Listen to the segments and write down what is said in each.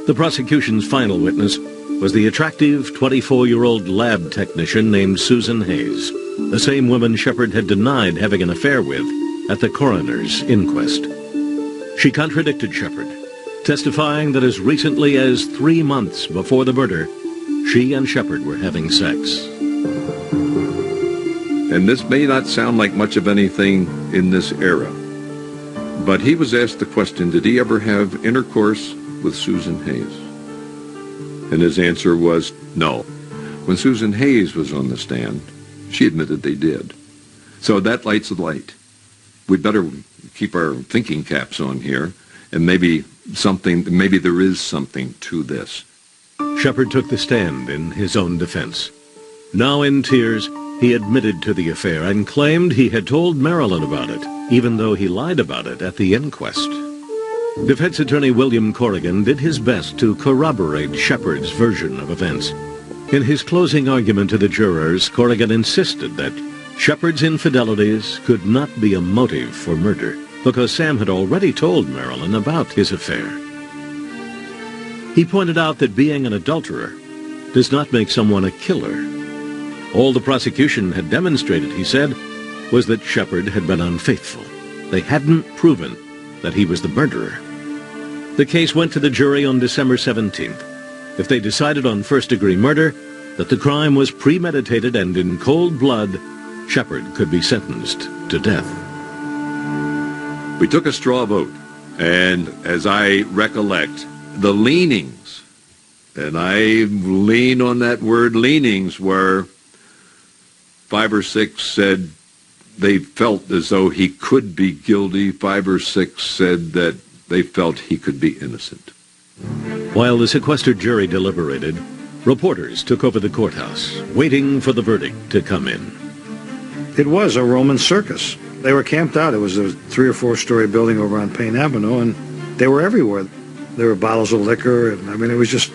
The prosecution's final witness was the attractive 24-year-old lab technician named Susan Hayes, the same woman Sheppard had denied having an affair with at the coroner's inquest. She contradicted Sheppard, testifying that as recently as 3 months before the murder, she and Sheppard were having sex. And this may not sound like much of anything in this era, but he was asked the question, did he ever have intercourse with Susan Hayes? And his answer was no. When Susan Hayes was on the stand, she admitted they did. So that lights the light. We'd better keep our thinking caps on here, and maybe there is something to this. Sheppard took the stand in his own defense. Now in tears, he admitted to the affair and claimed he had told Marilyn about it, even though he lied about it at the inquest. Defense attorney William Corrigan did his best to corroborate Sheppard's version of events. In his closing argument to the jurors, Corrigan insisted that Sheppard's infidelities could not be a motive for murder, because Sam had already told Marilyn about his affair. He pointed out that being an adulterer does not make someone a killer. All the prosecution had demonstrated, he said, was that Sheppard had been unfaithful. They hadn't proven that he was the murderer. The case went to the jury on December 17th. If they decided on first-degree murder, that the crime was premeditated and in cold blood, Sheppard could be sentenced to death. We took a straw vote, and as I recollect, the leanings, and I lean on that word leanings, were 5 or 6 said they felt as though he could be guilty. 5 or 6 said that they felt he could be innocent. While the sequestered jury deliberated, reporters took over the courthouse, waiting for the verdict to come in. It was a Roman circus. They were camped out. It was a 3 or 4 story building over on Payne Avenue, and they were everywhere. There were bottles of liquor. And, it was just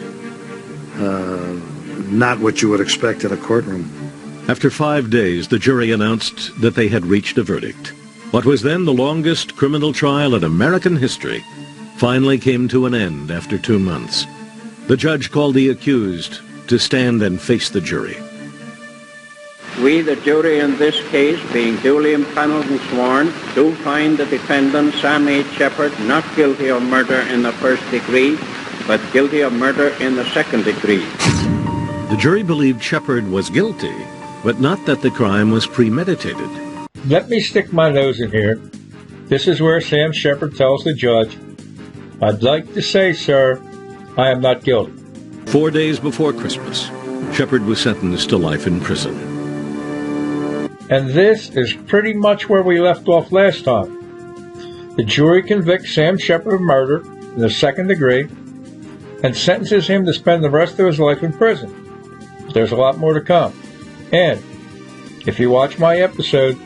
not what you would expect in a courtroom. After 5 days, the jury announced that they had reached a verdict. What was then the longest criminal trial in American history finally came to an end after 2 months. The judge called the accused to stand and face the jury. We, the jury in this case, being duly impaneled and sworn, do find the defendant, Sam H. Sheppard, not guilty of murder in the first degree, but guilty of murder in the second degree. The jury believed Sheppard was guilty, but not that the crime was premeditated. Let me stick my nose in here. This is where Sam Sheppard tells the judge, I'd like to say, sir, I am not guilty. 4 days before Christmas, Sheppard was sentenced to life in prison. And this is pretty much where we left off last time. The jury convicts Sam Sheppard of murder in the second degree and sentences him to spend the rest of his life in prison. There's a lot more to come. And if you watch my episode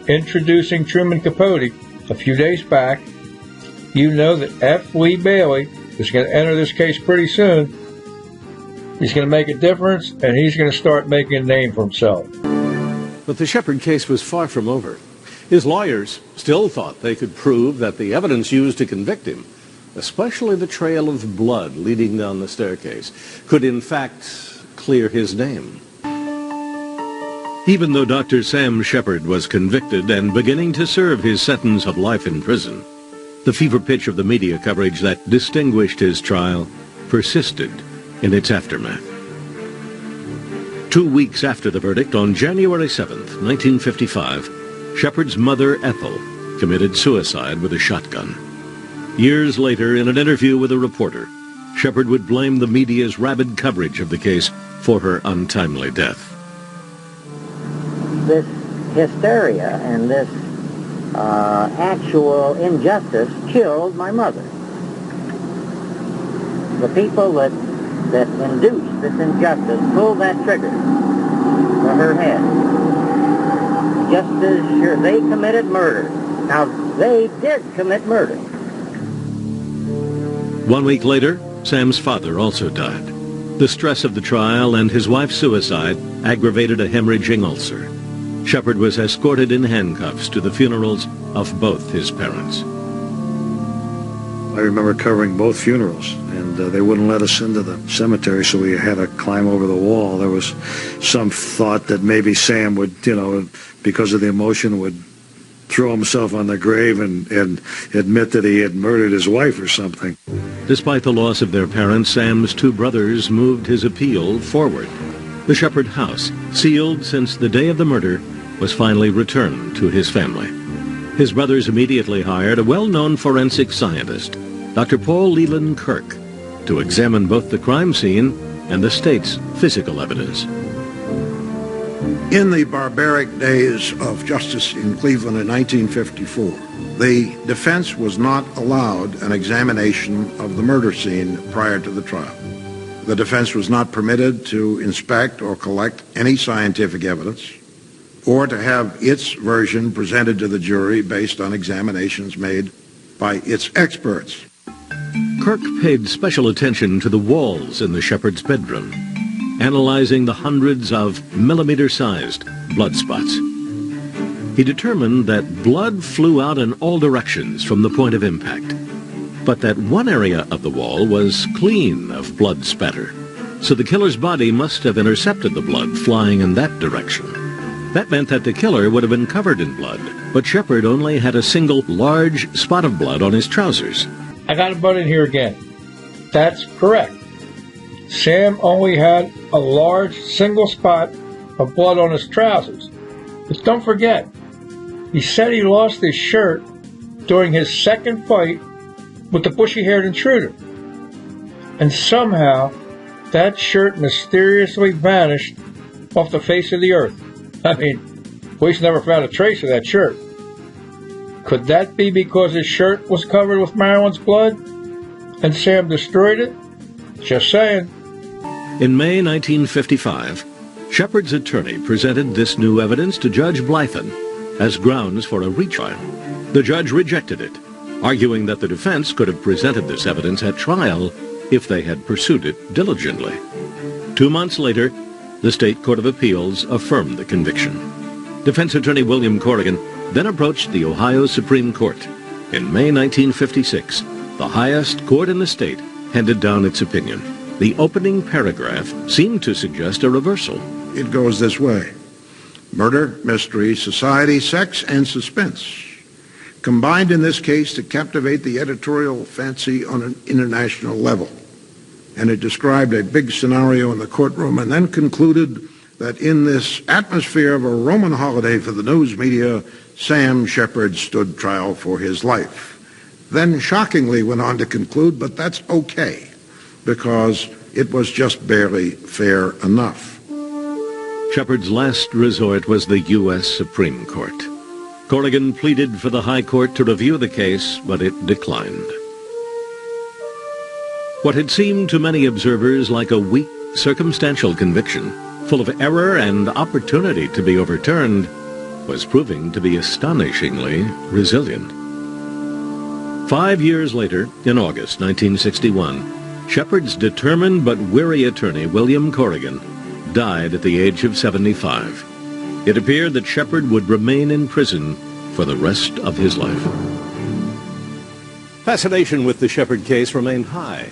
introducing Truman Capote a few days back, you know that F. Lee Bailey is going to enter this case pretty soon. He's going to make a difference, and he's going to start making a name for himself. But the Sheppard case was far from over. His lawyers still thought they could prove that the evidence used to convict him, especially the trail of blood leading down the staircase, could in fact clear his name. Even though Dr. Sam Sheppard was convicted and beginning to serve his sentence of life in prison, the fever pitch of the media coverage that distinguished his trial persisted in its aftermath. 2 weeks after the verdict, on January 7th, 1955, Sheppard's mother, Ethel, committed suicide with a shotgun. Years later, in an interview with a reporter, Sheppard would blame the media's rabid coverage of the case for her untimely death. This hysteria and this actual injustice killed my mother. The people that induced this injustice pulled that trigger for her head. Just as sure they committed murder. Now, they did commit murder. 1 week later, Sam's father also died. The stress of the trial and his wife's suicide aggravated a hemorrhaging ulcer. Sheppard was escorted in handcuffs to the funerals of both his parents. I remember covering both funerals, and they wouldn't let us into the cemetery, so we had to climb over the wall. There was some thought that maybe Sam would, because of the emotion, would throw himself on the grave and admit that he had murdered his wife or something. Despite the loss of their parents, Sam's two brothers moved his appeal forward. The Sheppard house, sealed since the day of the murder, was finally returned to his family. His brothers immediately hired a well-known forensic scientist, Dr. Paul Leland Kirk, to examine both the crime scene and the state's physical evidence. In the barbaric days of justice in Cleveland in 1954, the defense was not allowed an examination of the murder scene prior to the trial. The defense was not permitted to inspect or collect any scientific evidence, or to have its version presented to the jury based on examinations made by its experts. Kirk paid special attention to the walls in the Sheppard's bedroom, analyzing the hundreds of millimeter-sized blood spots. He determined that blood flew out in all directions from the point of impact, but that one area of the wall was clean of blood spatter, so the killer's body must have intercepted the blood flying in that direction. That meant that the killer would have been covered in blood, but Sheppard only had a single large spot of blood on his trousers. I got a butt in here again. That's correct. Sam only had a large single spot of blood on his trousers. But don't forget, he said he lost his shirt during his second fight with the bushy-haired intruder. And somehow, that shirt mysteriously vanished off the face of the earth. I mean, police never found a trace of that shirt. Could that be because his shirt was covered with Marilyn's blood and Sam destroyed it? Just saying. In May 1955, Sheppard's attorney presented this new evidence to Judge Blythen as grounds for a retrial. The judge rejected it, arguing that the defense could have presented this evidence at trial if they had pursued it diligently. 2 months later, the State Court of Appeals affirmed the conviction. Defense attorney William Corrigan then approached the Ohio Supreme Court. In May 1956, the highest court in the state handed down its opinion. The opening paragraph seemed to suggest a reversal. It goes this way: murder, mystery, society, sex, and suspense combined in this case to captivate the editorial fancy on an international level. And it described a big scenario in the courtroom and then concluded that in this atmosphere of a Roman holiday for the news media, Sam Sheppard stood trial for his life. Then shockingly went on to conclude, but that's okay, because it was just barely fair enough. Sheppard's last resort was the U.S. Supreme Court. Corrigan pleaded for the High Court to review the case, but it declined. What had seemed to many observers like a weak, circumstantial conviction, full of error and opportunity to be overturned, was proving to be astonishingly resilient. 5 years later, in August 1961, Sheppard's determined but weary attorney, William Corrigan, died at the age of 75. It appeared that Sheppard would remain in prison for the rest of his life. Fascination with the Sheppard case remained high.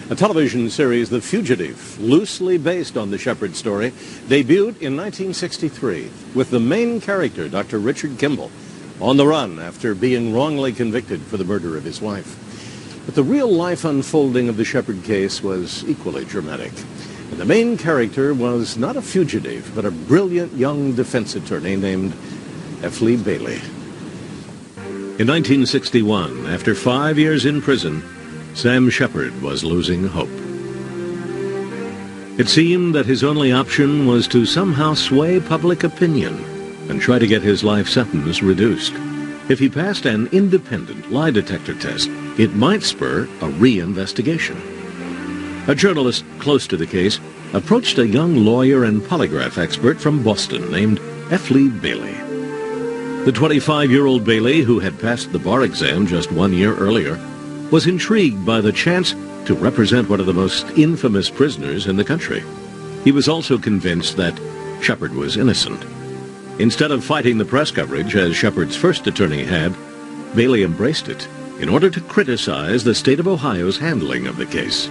A television series, The Fugitive, loosely based on the Sheppard story, debuted in 1963 with the main character, Dr. Richard Kimball, on the run after being wrongly convicted for the murder of his wife. But the real-life unfolding of the Sheppard case was equally dramatic. And the main character was not a fugitive, but a brilliant young defense attorney named F. Lee Bailey. In 1961, after 5 years in prison, Sam Sheppard was losing hope. It seemed that his only option was to somehow sway public opinion and try to get his life sentence reduced. If he passed an independent lie detector test, it might spur a reinvestigation. A journalist close to the case approached a young lawyer and polygraph expert from Boston named F. Lee Bailey. The 25-year-old Bailey, who had passed the bar exam just 1 year earlier, was intrigued by the chance to represent one of the most infamous prisoners in the country. He was also convinced that Sheppard was innocent. Instead of fighting the press coverage as Sheppard's first attorney had, Bailey embraced it in order to criticize the state of Ohio's handling of the case.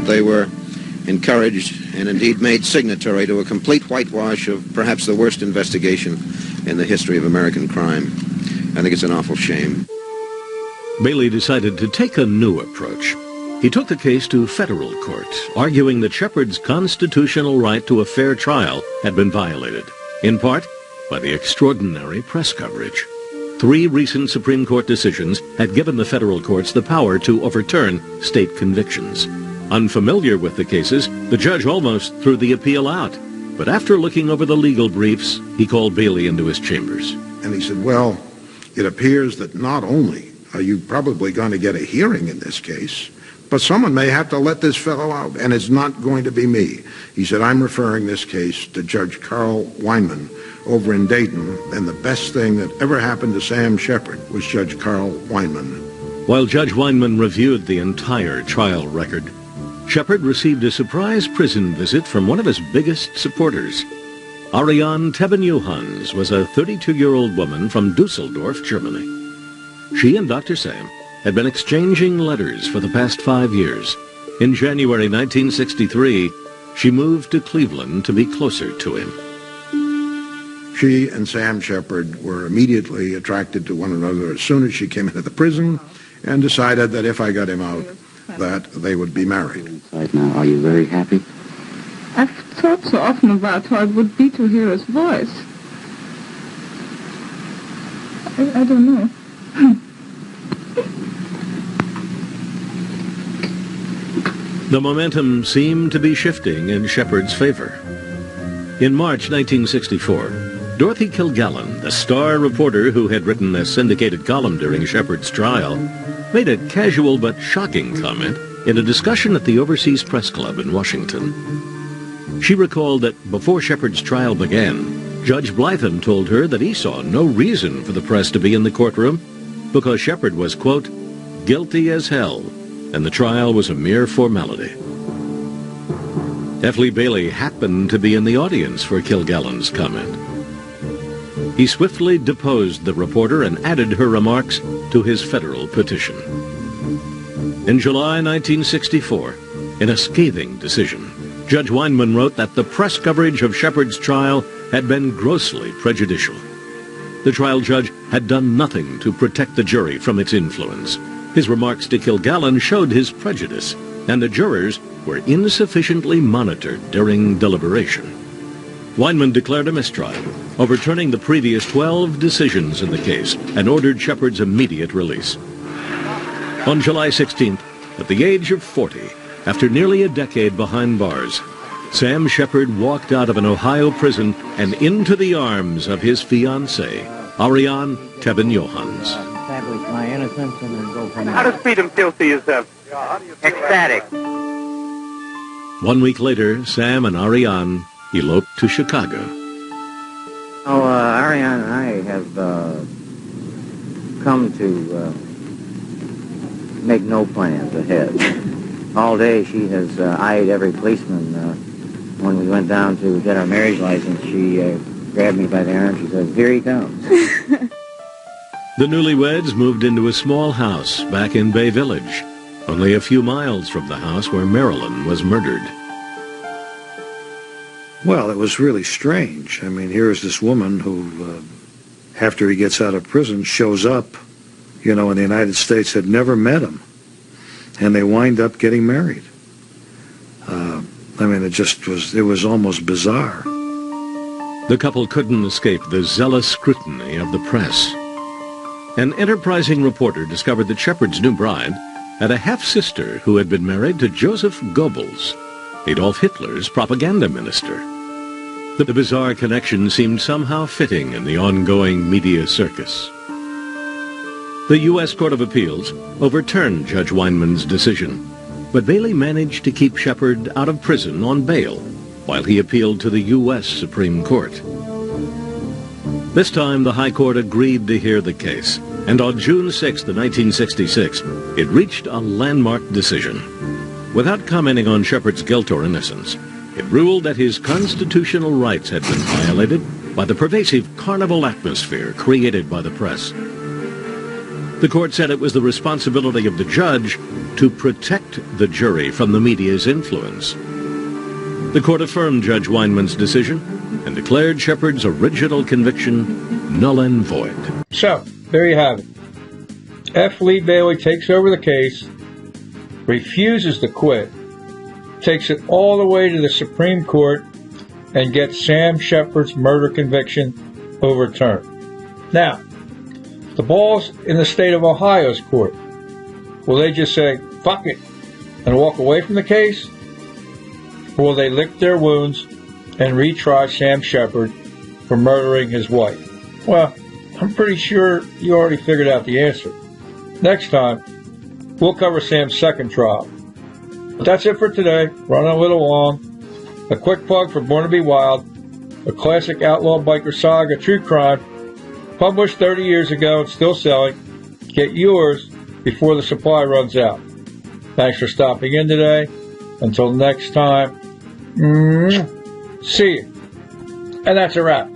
They were encouraged and indeed made signatory to a complete whitewash of perhaps the worst investigation in the history of American crime. I think it's an awful shame. Bailey decided to take a new approach. He took the case to federal court, arguing that Sheppard's constitutional right to a fair trial had been violated, in part by the extraordinary press coverage. 3 recent Supreme Court decisions had given the federal courts the power to overturn state convictions. Unfamiliar with the cases, the judge almost threw the appeal out. But after looking over the legal briefs, he called Bailey into his chambers. And he said, well, it appears that not only are you probably going to get a hearing in this case, but someone may have to let this fellow out, and it's not going to be me. He said, I'm referring this case to Judge Carl Weinman over in Dayton, and the best thing that ever happened to Sam Sheppard was Judge Carl Weinman. While Judge Weinman reviewed the entire trial record, Sheppard received a surprise prison visit from one of his biggest supporters. Ariane Teben-Johans was a 32-year-old woman from Dusseldorf, Germany. She and Dr. Sam had been exchanging letters for the past 5 years. In January 1963, she moved to Cleveland to be closer to him. She and Sam Sheppard were immediately attracted to one another as soon as she came into the prison, and decided that if I got him out, that they would be married. Right now, are you very happy? I've thought so often about how it would be to hear his voice. I don't know. The momentum seemed to be shifting in Sheppard's favor. In March 1964, Dorothy Kilgallen, the star reporter who had written a syndicated column during Sheppard's trial, made a casual but shocking comment in a discussion at the Overseas Press Club in Washington. She recalled that before Sheppard's trial began, Judge Blythen told her that he saw no reason for the press to be in the courtroom because Sheppard was, quote, guilty as hell, and the trial was a mere formality. F. Lee Bailey happened to be in the audience for Kilgallen's comment. He swiftly deposed the reporter and added her remarks to his federal petition. In July 1964, in a scathing decision, Judge Weinman wrote that the press coverage of Sheppard's trial had been grossly prejudicial. The trial judge had done nothing to protect the jury from its influence. His remarks to Kilgallen showed his prejudice, and the jurors were insufficiently monitored during deliberation. Weinman declared a mistrial, overturning the previous 12 decisions in the case, and ordered Sheppard's immediate release. On July 16th, at the age of 40, after nearly a decade behind bars, Sam Sheppard walked out of an Ohio prison and into the arms of his fiancée, Ariane Teben-Johans. Establish my innocence and then go from there. How does freedom feel to you, sir? Ecstatic. 1 week later, Sam and Ariane eloped to Chicago. Oh, Ariane and I have come to make no plans ahead. All day she has eyed every policeman. When we went down to get our marriage license, she grabbed me by the arm. She said, "Here he comes." The newlyweds moved into a small house back in Bay Village, only a few miles from the house where Marilyn was murdered. Well, it was really strange. I mean, here is this woman who, after he gets out of prison, shows up, in the United States, had never met him. And they wind up getting married. It was almost bizarre. The couple couldn't escape the zealous scrutiny of the press. An enterprising reporter discovered that Sheppard's new bride had a half-sister who had been married to Joseph Goebbels, Adolf Hitler's propaganda minister. The bizarre connection seemed somehow fitting in the ongoing media circus. The U.S. Court of Appeals overturned Judge Weinman's decision, but Bailey managed to keep Sheppard out of prison on bail while he appealed to the U.S. Supreme Court. This time, the High Court agreed to hear the case, and on June 6, 1966, it reached a landmark decision. Without commenting on Sheppard's guilt or innocence, it ruled that his constitutional rights had been violated by the pervasive carnival atmosphere created by the press. The court said it was the responsibility of the judge to protect the jury from the media's influence. The court affirmed Judge Weinman's decision and declared Sheppard's original conviction null and void. So, there you have it. F. Lee Bailey takes over the case, refuses to quit, takes it all the way to the Supreme Court, and gets Sam Sheppard's murder conviction overturned. Now, the ball's in the state of Ohio's court. Will they just say, fuck it, and walk away from the case? Or will they lick their wounds and retry Sam Sheppard for murdering his wife? Well, I'm pretty sure you already figured out the answer. Next time, we'll cover Sam's second trial. But that's it for today. Running a little long. A quick plug for Born to Be Wild, a classic outlaw biker saga, true crime, published 30 years ago and still selling. Get yours before the supply runs out. Thanks for stopping in today. Until next time, see you. And that's a wrap.